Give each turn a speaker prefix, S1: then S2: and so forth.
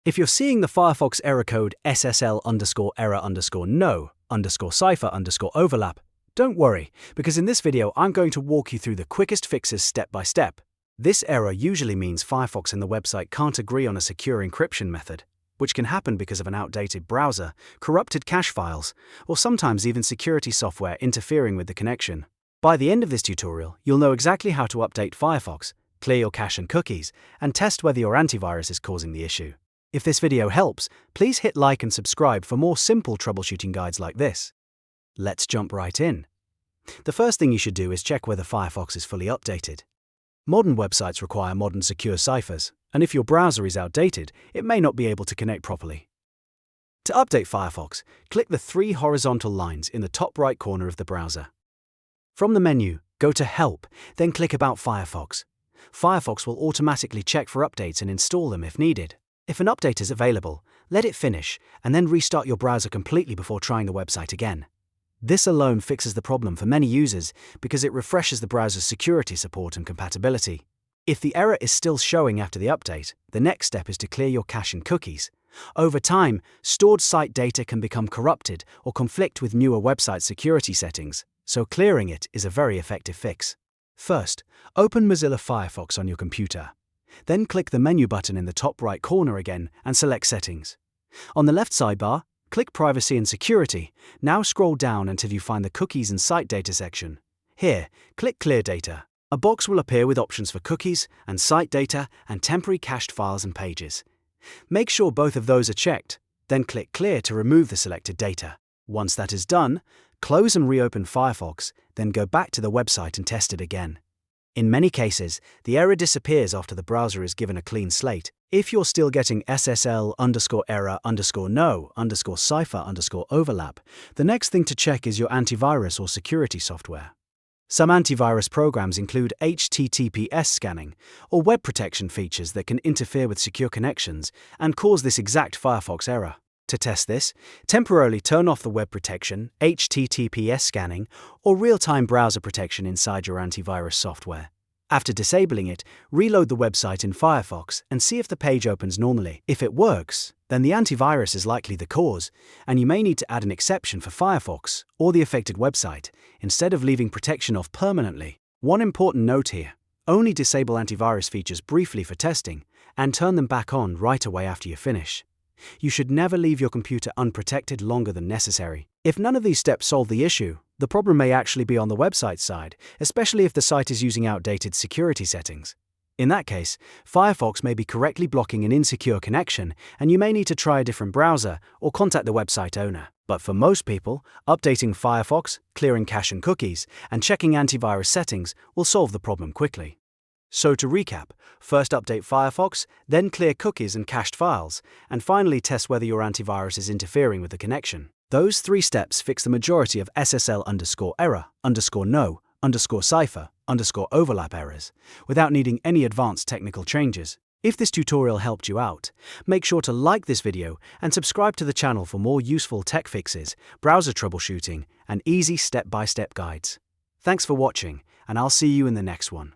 S1: If you're seeing the Firefox error code SSL_error_no_cipher_overlap, don't worry, because in this video I'm going to walk you through the quickest fixes step by step. This error usually means Firefox and the website can't agree on a secure encryption method, which can happen because of an outdated browser, corrupted cache files, or sometimes even security software interfering with the connection. By the end of this tutorial, you'll know exactly how to update Firefox, clear your cache and cookies, and test whether your antivirus is causing the issue. If this video helps, please hit like and subscribe for more simple troubleshooting guides like this. Let's jump right in. The first thing you should do is check whether Firefox is fully updated. Modern websites require modern secure ciphers, and if your browser is outdated, it may not be able to connect properly. To update Firefox, click the three horizontal lines in the top right corner of the browser. From the menu, go to Help, then click About Firefox. Firefox will automatically check for updates and install them if needed. If an update is available, let it finish and then restart your browser completely before trying the website again. This alone fixes the problem for many users because it refreshes the browser's security support and compatibility. If the error is still showing after the update, the next step is to clear your cache and cookies. Over time, stored site data can become corrupted or conflict with newer website security settings, so clearing it is a very effective fix. First, open Mozilla Firefox on your computer. Then click the menu button in the top right corner again and select Settings. On the left sidebar, click Privacy and Security. Now scroll down until you find the Cookies and Site Data section. Here, click Clear Data. A box will appear with options for cookies and site data and temporary cached files and pages. Make sure both of those are checked, then click Clear to remove the selected data. Once that is done, close and reopen Firefox, then go back to the website and test it again. In many cases, the error disappears after the browser is given a clean slate. If you're still getting SSL_error_no_cipher_overlap, the next thing to check is your antivirus or security software. Some antivirus programs include HTTPS scanning or web protection features that can interfere with secure connections and cause this exact Firefox error. To test this, temporarily turn off the web protection, HTTPS scanning, or real-time browser protection inside your antivirus software. After disabling it, reload the website in Firefox and see if the page opens normally. If it works, then the antivirus is likely the cause, and you may need to add an exception for Firefox or the affected website, instead of leaving protection off permanently. One important note here: only disable antivirus features briefly for testing, and turn them back on right away after you finish. You should never leave your computer unprotected longer than necessary. If none of these steps solve the issue, the problem may actually be on the website side, especially if the site is using outdated security settings. In that case, Firefox may be correctly blocking an insecure connection, and you may need to try a different browser or contact the website owner. But for most people, updating Firefox, clearing cache and cookies, and checking antivirus settings will solve the problem quickly. So to recap, first update Firefox, then clear cookies and cached files, and finally test whether your antivirus is interfering with the connection. Those three steps fix the majority of SSL_error_no_cipher_overlap errors, without needing any advanced technical changes. If this tutorial helped you out, make sure to like this video and subscribe to the channel for more useful tech fixes, browser troubleshooting, and easy step-by-step guides. Thanks for watching, and I'll see you in the next one.